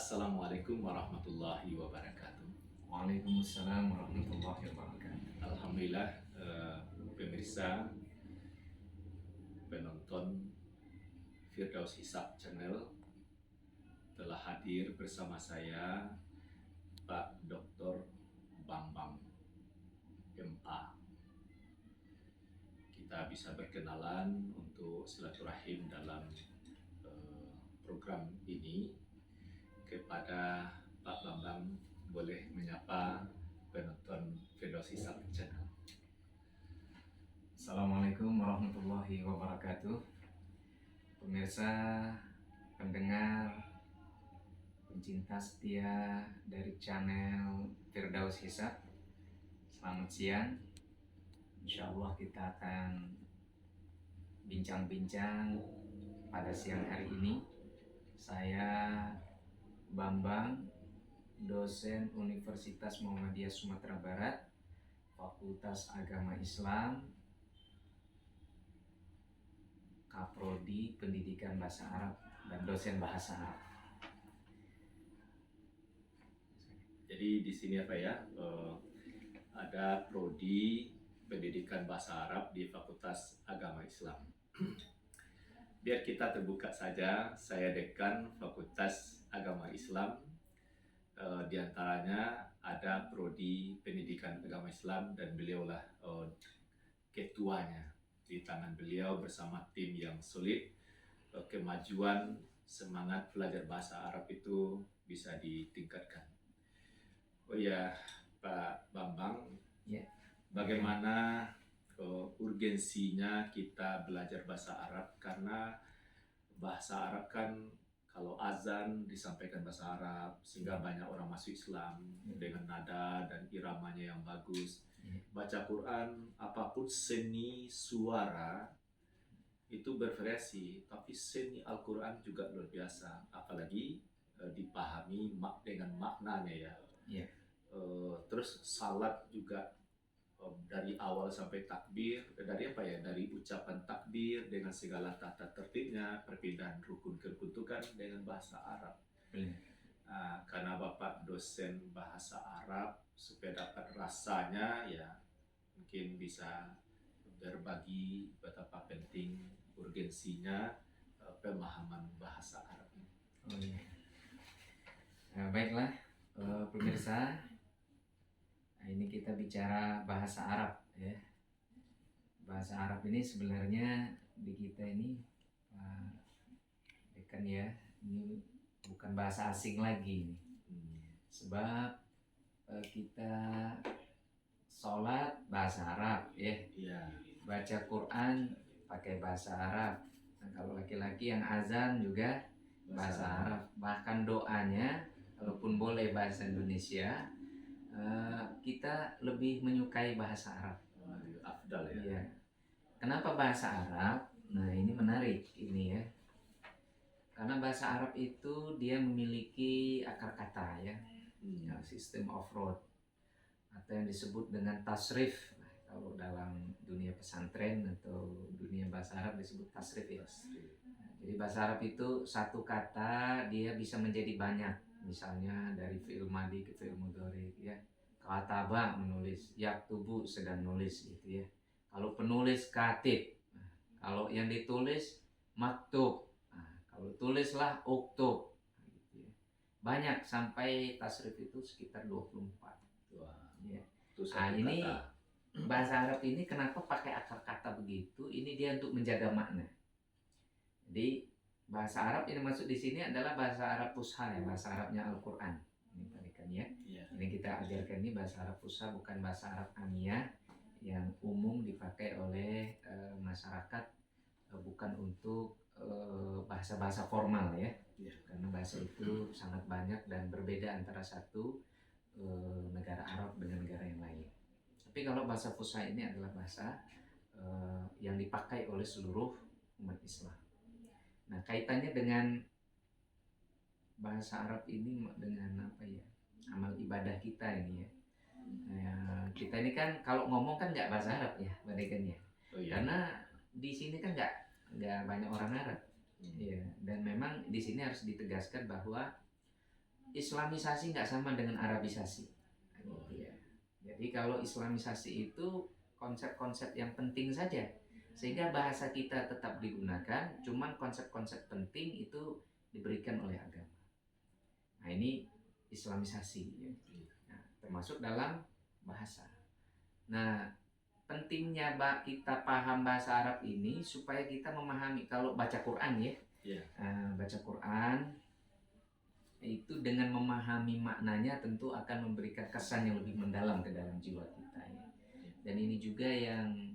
Assalamualaikum warahmatullahi wabarakatuh. Waalaikumsalam warahmatullahi wabarakatuh. Alhamdulillah, pemirsa, penonton Firdaus Hisab Channel telah hadir bersama saya Pak Dr. Bambang MA. Kita bisa berkenalan untuk silaturahim dalam program ini. Kepada Pak Bambang, boleh menyapa penonton Firdaus Hisab Channel. Assalamualaikum warahmatullahi wabarakatuh. Pemirsa, pendengar, pencinta setia dari channel Firdaus Hisab, selamat siang. Insya Allah kita akan bincang-bincang pada siang hari ini. Saya Bambang, dosen Universitas Muhammadiyah Sumatera Barat, Fakultas Agama Islam, Kaprodi Pendidikan Bahasa Arab, dan dosen Bahasa Arab. Jadi di sini apa ya? Ada prodi Pendidikan Bahasa Arab di Fakultas Agama Islam. Biar kita terbuka saja, saya dekan Fakultas Agama Islam. Di antaranya ada prodi Pendidikan Agama Islam dan beliaulah ketuanya. Di tangan beliau bersama tim yang solid, kemajuan semangat belajar bahasa Arab itu bisa ditingkatkan. Oh ya, Pak Bambang, Ya. Bagaimana urgensinya kita belajar bahasa Arab? Karena bahasa Arab kan kalau azan disampaikan bahasa Arab sehingga banyak orang masuk Islam dengan nada dan iramanya yang bagus. Baca Quran, apapun seni suara itu bervariasi, tapi seni Al-Quran juga luar biasa, apalagi dipahami dengan maknanya ya. Yeah. Terus salat juga dari awal sampai takbir, dari apa ya? Dari ucapan takbir dengan segala tata tertibnya, perpindahan rukun ke rukun itu kan dengan bahasa Arab. Karena Bapak dosen bahasa Arab, supaya dapat rasanya ya mungkin bisa berbagi betapa penting urgensinya pemahaman bahasa Arab ini. Oh, iya. Baiklah, pemirsa, ini kita bicara bahasa Arab ya. Bahasa Arab ini sebenarnya di kita ini kan ya, ini bukan bahasa asing lagi nih. Sebab kita sholat bahasa Arab ya. Baca Quran pakai bahasa Arab. Nah, kalau laki-laki yang azan juga bahasa Arab. Bahkan doanya walaupun boleh bahasa Indonesia, kita lebih menyukai bahasa Arab. Afdal ya. Iya. Kenapa bahasa Arab? Nah, ini menarik ini ya. Karena bahasa Arab itu dia memiliki akar kata ya, sistem of road atau yang disebut dengan tasrif. Nah, kalau dalam dunia pesantren atau dunia bahasa Arab disebut tasrif ya. Nah, jadi bahasa Arab itu satu kata dia bisa menjadi banyak. Misalnya dari fi'il madi ke fi'il mudhari ya. Kataba menulis, yaktubu sedang nulis gitu ya. Kalau penulis katib, nah, kalau yang ditulis maktub, nah, kalau tulislah uktub, gitu ya. Banyak sampai tasrif itu sekitar 24. Ya. Nah, ini bahasa Arab ini kenapa pakai akar kata begitu? Ini dia untuk menjaga makna. Jadi bahasa Arab yang masuk di sini adalah bahasa Arab Fusha ya, bahasa Arabnya Al-Quran. Ini tarikan ya. Ini kita ajarkan ini bahasa Arab Fusha, bukan bahasa Arab Amiyah yang umum dipakai oleh masyarakat, bukan untuk bahasa-bahasa formal ya. Karena bahasa itu sangat banyak dan berbeda antara satu negara Arab dengan negara yang lain. Tapi kalau bahasa Fusha ini adalah bahasa yang dipakai oleh seluruh umat Islam. Nah, kaitannya dengan bahasa Arab ini dengan apa ya? Amal ibadah kita ini ya. Kita ini kan kalau ngomong kan nggak bahasa Arab ya, bandingkannya. Karena di sini kan nggak banyak orang Arab. Ya, dan memang di sini harus ditegaskan bahwa Islamisasi nggak sama dengan Arabisasi. Nah, gitu ya. Jadi kalau Islamisasi itu konsep-konsep yang penting saja, sehingga bahasa kita tetap digunakan, cuman konsep-konsep penting itu diberikan oleh agama. Nah ini Islamisasi ya. Nah, termasuk dalam bahasa. Nah pentingnya kita paham bahasa Arab ini supaya kita memahami kalau baca Quran ya. Baca Quran itu dengan memahami maknanya tentu akan memberikan kesan yang lebih mendalam ke dalam jiwa kita ya. Dan ini juga yang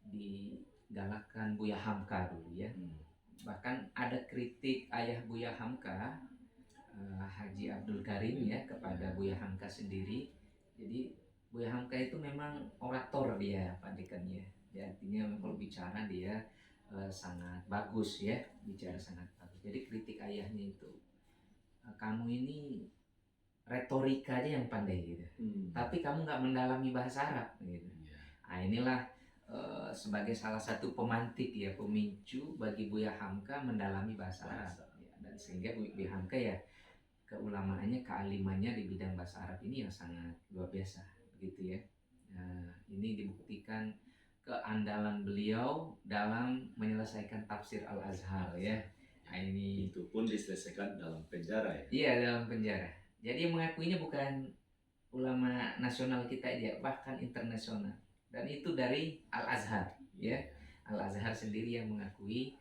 digalakkan Buya Hamka dulu ya. Bahkan ada kritik ayah Buya Hamka, Haji Abdul Karim ya, kepada Buya Hamka sendiri. Jadi Buya Hamka itu memang orator dia Pak Dekan ya. Artinya kalau bicara dia sangat bagus ya, bicara sangat bagus. Jadi kritik ayahnya itu, kamu ini retorika aja yang pandai gitu, tapi kamu nggak mendalami bahasa Arab gitu. Nah inilah sebagai salah satu pemantik ya, pemicu bagi Buya Hamka mendalami bahasa Arab ya. Dan sehingga Buya Hamka ya keulamaannya, kealimannya di bidang bahasa Arab ini yang sangat luar biasa gitu ya. Nah, ini dibuktikan keandalan beliau dalam menyelesaikan tafsir Al-Azhar ya. Nah, ini itu pun diselesaikan dalam penjara ya. Iya, dalam penjara. Jadi yang mengakuinya bukan ulama nasional kita aja, bahkan internasional. Dan itu dari Al-Azhar ya. Al-Azhar sendiri yang mengakui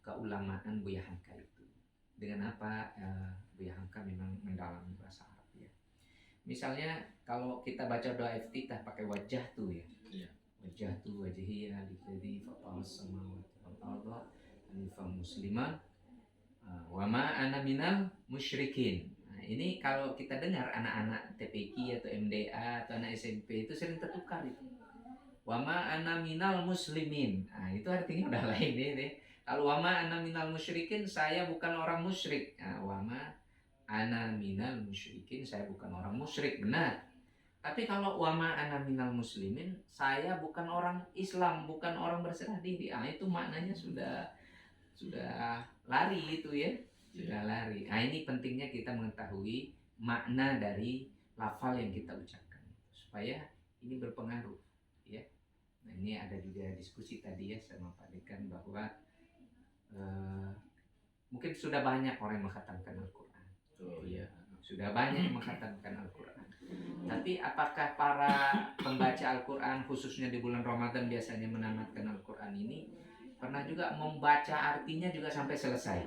keulamaan Buya Hamka itu. Dengan apa Buya Hamka memang mendalami bahasa Arab ya. Misalnya kalau kita baca doa iftitah pakai wajah tuh ya. Wajah tuh wajhiyah lillazi fatara samawati wal arda hanifan musliman wa ma ana minal musyrikin. Nah, ini kalau kita dengar anak-anak TPQ atau MDA atau anak SMP itu sering tertukar itu. Wa ma ana minal muslimin. Nah, itu artinya udah lain ini. Kalau wa ma ana minal musyrikin, saya bukan orang musyrik. Nah, wa ma ana minal musyrikin, saya bukan orang musyrik, benar. Tapi kalau wa ma ana minal muslimin, saya bukan orang Islam, bukan orang berserah diri. Ah itu maknanya sudah lari itu ya. Sudah lari. Nah, ini pentingnya kita mengetahui makna dari lafal yang kita ucapkan supaya ini berpengaruh ya. Nah, ini ada juga diskusi tadi ya sama Pak Dekan bahwa mungkin sudah banyak orang yang mengkhatamkan Al-Qur'an. Sudah banyak yang mengkhatamkan Al-Qur'an. Tapi apakah para pembaca Al-Qur'an khususnya di bulan Ramadan biasanya menamatkan Al-Qur'an ini pernah juga membaca artinya juga sampai selesai?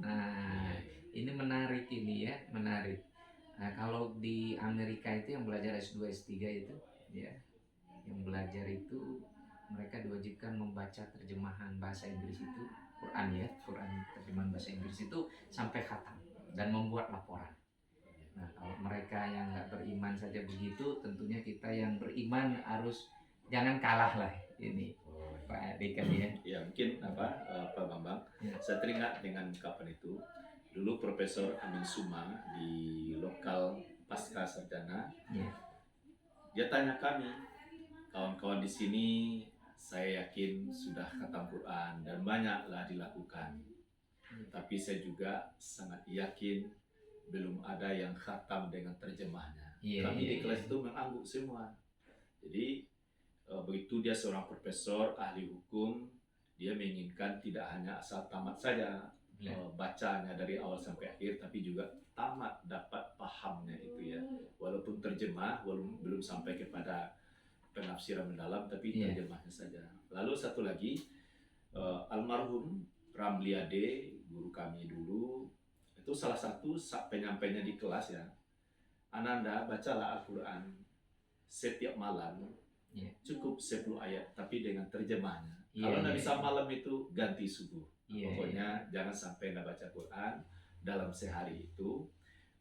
Nah, ini menarik ini ya, menarik. Nah, kalau di Amerika itu yang belajar S2, S3 itu ya, yang belajar itu mereka diwajibkan membaca terjemahan bahasa Inggris itu, Quran ya, Quran terjemahan bahasa Inggris itu sampai khatam dan membuat laporan. Nah, kalau mereka yang nggak beriman saja begitu, tentunya kita yang beriman harus jangan kalah lah ini, Pak Dekan ya. Ya mungkin Pak Bambang, saya teringat dengan kapan itu dulu Profesor Amin Suma di lokal pasca sarjana, dia tanya kami, kawan-kawan di sini, saya yakin sudah khatam Quran dan banyaklah dilakukan, tapi saya juga sangat yakin belum ada yang khatam dengan terjemahnya. Kami di kelas itu mengangguk semua. Jadi begitu dia seorang profesor ahli hukum, dia menginginkan tidak hanya asal tamat saja bacanya dari awal sampai akhir, tapi juga tamat dapat pahamnya itu ya. Walaupun terjemah, walaupun belum sampai kepada penafsiran mendalam, tapi terjemahnya saja. Lalu satu lagi, almarhum Ramliade, guru kami dulu, itu salah satu penyampainya di kelas ya, Ananda bacalah Al-Quran setiap malam, cukup 10 ayat tapi dengan terjemahnya. Kalau nggak bisa malam itu ganti subuh. Pokoknya jangan sampai nggak baca Quran dalam sehari itu.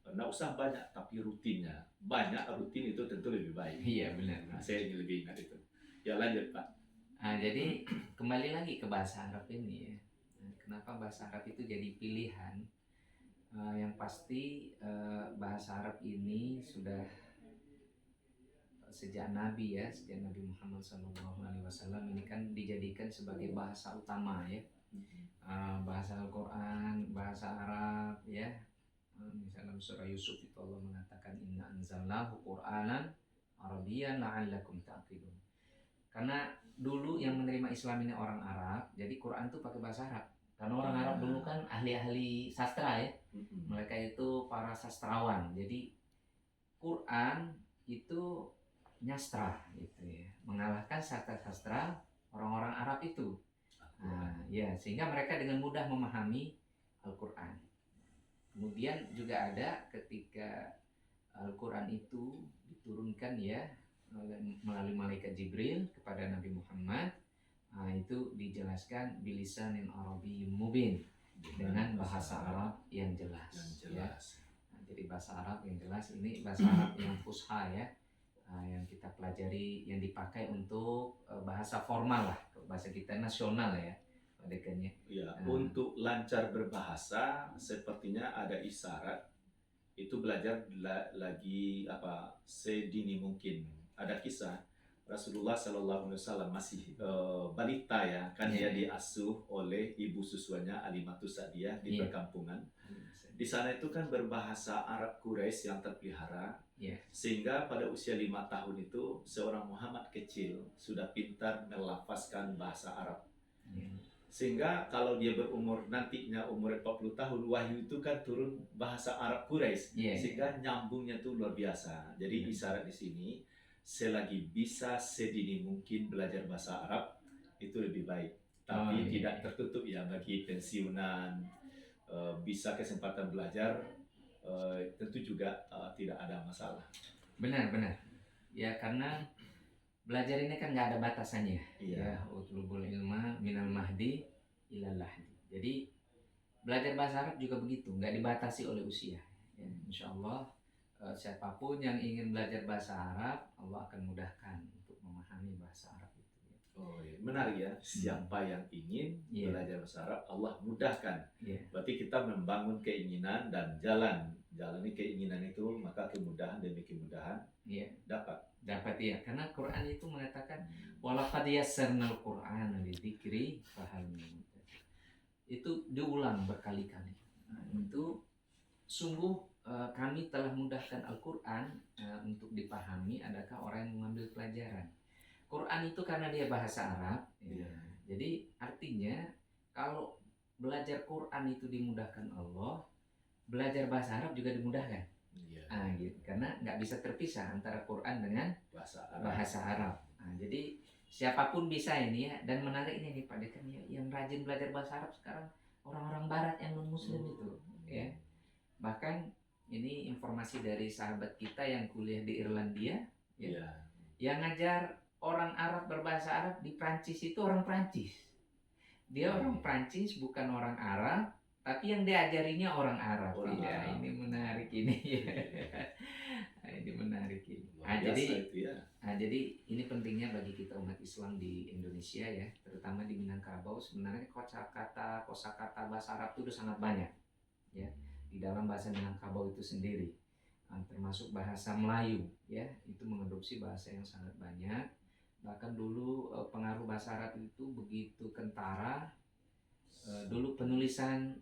Nggak usah banyak tapi rutinnya. Banyak rutin itu tentu lebih baik. Iya benar. Nah, saya lebih ingat itu. Ya lanjut Pak. Nah, jadi kembali lagi ke bahasa Arab ini ya. Kenapa bahasa Arab itu jadi pilihan? Yang pasti bahasa Arab ini sudah sejak Nabi ya, sejak Nabi Muhammad SAW ini kan dijadikan sebagai bahasa utama ya, bahasa Al-Quran, bahasa Arab ya, dalam surah Yusuf itu Allah mengatakan inna anzalnahu Qur'anan Arabiyyan la'allakum ta'qilun. Karena dulu yang menerima Islam ini orang Arab, jadi Quran itu pakai bahasa Arab. Karena orang Arab dulu kan ahli-ahli sastra ya. Mereka itu para sastrawan. Jadi Quran itu nyastra gitu ya, mengalahkan sastra-sastra orang-orang Arab itu. Nah, ya, sehingga mereka dengan mudah memahami Al-Quran. Kemudian juga ada ketika Al-Quran itu diturunkan ya melalui malaikat Jibril kepada Nabi Muhammad, nah, itu dijelaskan bilisanin Arabiyyin mubin, dengan bahasa Arab yang jelas. Ya. Nah, jadi bahasa Arab yang jelas, ini bahasa Arab yang fusha ya, yang kita pelajari, yang dipakai untuk bahasa formal lah, bahasa kita nasional ya. Ya, untuk lancar berbahasa sepertinya ada isyarat itu belajar lagi sedini mungkin. Ada kisah Rasulullah Sallallahu Alaihi Wasallam masih balita ya, kan dia diasuh oleh ibu susuannya Alimatus Sa'diyah di perkampungan. Di sana itu kan berbahasa Arab Quraisy yang terpelihara, sehingga pada usia 5 tahun itu seorang Muhammad kecil sudah pintar melafazkan bahasa Arab. Sehingga kalau dia berumur nantinya umur 40 tahun, wahyu itu kan turun bahasa Arab Quraisy, sehingga nyambungnya tuh luar biasa. Jadi isyarat di sini, selagi bisa sedini mungkin belajar bahasa Arab itu lebih baik. Tapi tidak tertutup ya bagi pensiunan, bisa kesempatan belajar, tentu juga tidak ada masalah. Benar. Ya karena belajar ini kan nggak ada batasannya. Ya, utlubul ilma minal mahdi ilal lahdi. Jadi belajar bahasa Arab juga begitu, nggak dibatasi oleh usia. Ya, insya Allah siapapun yang ingin belajar bahasa Arab, Allah akan mudahkan untuk memahami bahasa Arab itu. Oh iya, menarik ya. Siapa yang ingin belajar bahasa Arab, Allah mudahkan. Berarti kita membangun keinginan dan jalani keinginan itu, maka kemudahan demi kemudahan dapat ya, karena Quran itu mengatakan walaqad yassarnal Qur'ana lidzikri fahal min muddakir. Itu diulang berkali-kali. Nah, itu sungguh kami telah mudahkan Al-Quran untuk dipahami, adakah orang yang mengambil pelajaran. Quran itu karena dia bahasa Arab, jadi artinya kalau belajar Quran itu dimudahkan Allah, belajar bahasa Arab juga dimudahkan. Gitu. Karena nggak bisa terpisah antara Quran dengan bahasa Arab. Nah, jadi siapapun bisa ini ya. Dan menariknya nih Pak Dekan ya, yang rajin belajar bahasa Arab sekarang orang-orang Barat yang non Muslim itu, ya. Bahkan ini informasi dari sahabat kita yang kuliah di Irlandia, yang ngajar orang Arab berbahasa Arab di Prancis itu orang Prancis. Dia orang Prancis, bukan orang Arab. Tapi yang diajarinya orang Arab. Ini menarik ini. Ini menarik ini. Jadi ini pentingnya bagi kita umat Islam di Indonesia ya, terutama di Minangkabau. Sebenarnya kosakata bahasa Arab itu sangat banyak ya di dalam bahasa Minangkabau itu sendiri. Termasuk bahasa Melayu ya, itu mengadopsi bahasa yang sangat banyak. Bahkan dulu pengaruh bahasa Arab itu begitu kentara. Dulu tulisan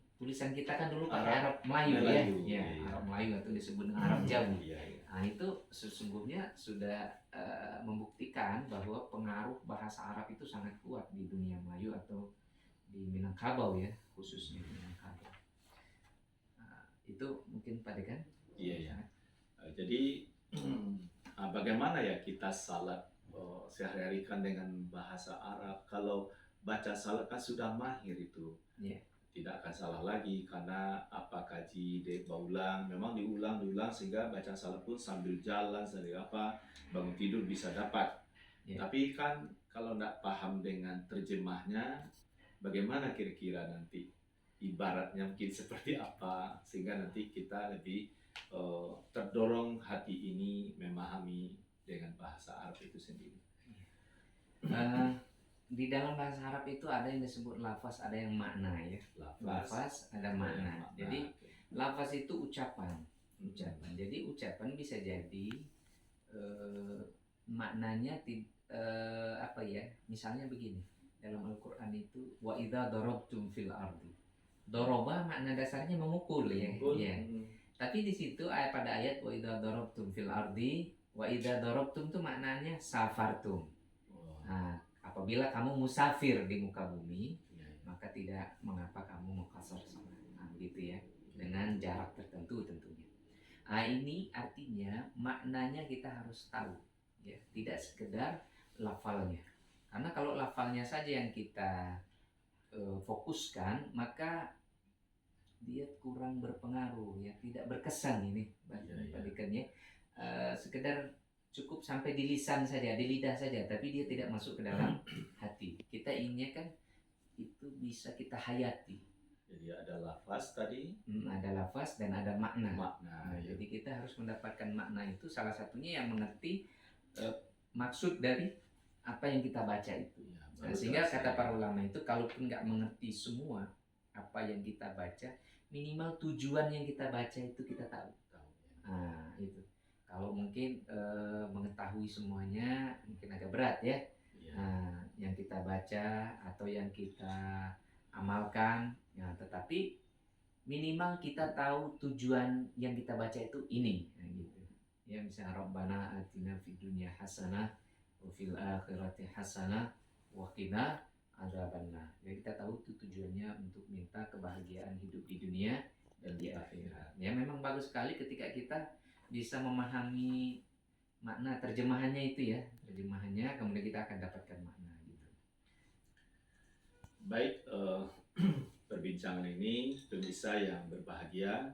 kita kan dulu pakai Arab Melayu ya. Arab Melayu atau disebut Arab Jawa. Nah itu sesungguhnya sudah membuktikan bahwa pengaruh bahasa Arab itu sangat kuat di dunia Melayu atau di Minangkabau ya, khususnya Minangkabau. Itu mungkin Pak Dekan. Jadi bagaimana ya kita salat sehari-hari kan dengan bahasa Arab. Kalau baca salat kan sudah mahir itu, tidak akan salah lagi karena kaji berulang, memang diulang sehingga baca salat pun sambil jalan, sambil bangun tidur bisa dapat. Tapi kan kalau tidak paham dengan terjemahnya, bagaimana kira-kira nanti ibaratnya mungkin seperti apa, sehingga nanti kita lebih terdorong hati ini memahami dengan bahasa Arab itu sendiri. Di dalam bahasa Arab itu ada yang disebut lafaz, ada yang makna ya. Lafaz ada makna. Jadi lafaz itu ucapan. Jadi ucapan bisa jadi maknanya misalnya begini. Dalam Al-Qur'an itu wa idza darabtum fil ardi. Doroba makna dasarnya memukul ya. Tapi di situ pada ayat wa idza darabtum fil ardi, wa idza darabtum itu maknanya safartum. Oh, Nah, apabila kamu musafir di muka bumi, iya, iya. maka tidak mengapa kamu mengqasar salat. Nah, begitu ya. Dengan jarak tertentu tentunya. Nah, ini artinya maknanya kita harus tahu, ya, tidak sekedar lafalnya. Karena kalau lafalnya saja yang kita fokuskan, maka dia kurang berpengaruh, ya, tidak berkesan ini, Iya. balikannya. Sekedar cukup sampai di lisan saja, di lidah saja, tapi dia tidak masuk ke dalam hati. Kita inginnya kan itu bisa kita hayati. Jadi ada lafaz tadi, Ada lafaz dan ada makna. makna. Nah, Ya. jadi kita harus mendapatkan makna itu, salah satunya yang mengerti maksud dari apa yang kita baca itu. Ya, Nah, baru sehingga terasa kata ya. para ulama itu, kalaupun nggak mengerti semua apa yang kita baca, minimal tujuan yang kita baca itu kita tahu. Tahu, ya. Nah, itu. Kalau mungkin mengetahui semuanya mungkin agak berat ya. Iya. Nah, yang kita baca atau yang kita amalkan, ya, tetapi minimal kita tahu tujuan yang kita baca itu ini, nah, gitu. Ya, misalnya Rabbana atina fid dunya hasanah wa fil akhirati hasanah wa qina adzabannar. Ya, kita tahu itu tujuannya untuk minta kebahagiaan hidup di dunia dan di akhirat. Ya, memang bagus sekali ketika kita bisa memahami makna terjemahannya itu ya. Terjemahannya kemudian kita akan dapatkan makna gitu. Baik, perbincangan ini pemirsa yang berbahagia,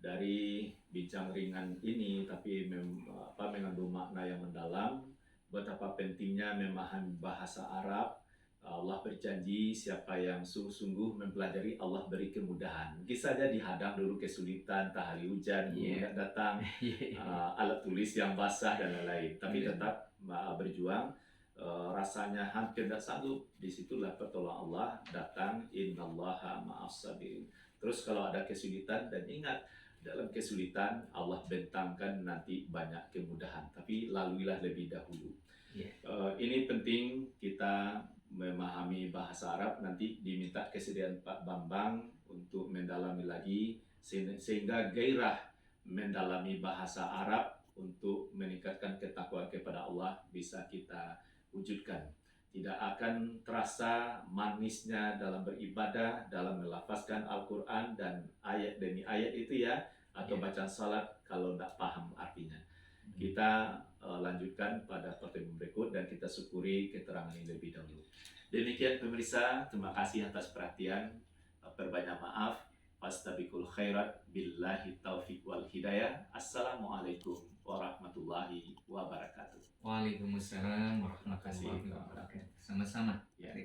dari bincang ringan ini tapi mengandung makna yang mendalam, betapa pentingnya memahami bahasa Arab. Allah berjanji siapa yang sungguh-sungguh mempelajari, Allah beri kemudahan. Mungkin saja dihadang dulu kesulitan, tak hari hujan, Iya. datang, alat tulis yang basah dan lain-lain, tapi Iya. tetap berjuang. Rasanya hampir tak sanggup, disitulah pertolongan Allah datang, innallaha ma'as sabirin. Terus kalau ada kesulitan, dan ingat dalam kesulitan Allah bentangkan nanti banyak kemudahan, tapi laluilah lebih dahulu. Yeah. Ini penting kita memahami bahasa Arab. Nanti diminta kesediaan Pak Bambang untuk mendalami lagi, sehingga gairah mendalami bahasa Arab untuk meningkatkan ketakwaan kepada Allah bisa kita wujudkan. Tidak akan terasa manisnya dalam beribadah, dalam melafazkan Al-Quran dan ayat demi ayat itu ya, atau bacaan salat kalau tidak paham artinya. Kita lanjutkan pada pertemuan berikut dan kita syukuri keterangan ini lebih dahulu. Demikian pemirsa, terima kasih atas perhatian. Perbanyak maaf. Fastabiqul khairat, billahi taufiq wal hidayah. Assalamualaikum warahmatullahi wabarakatuh. Waalaikumsalam warahmatullahi wabarakatuh. Sama-sama. Ya.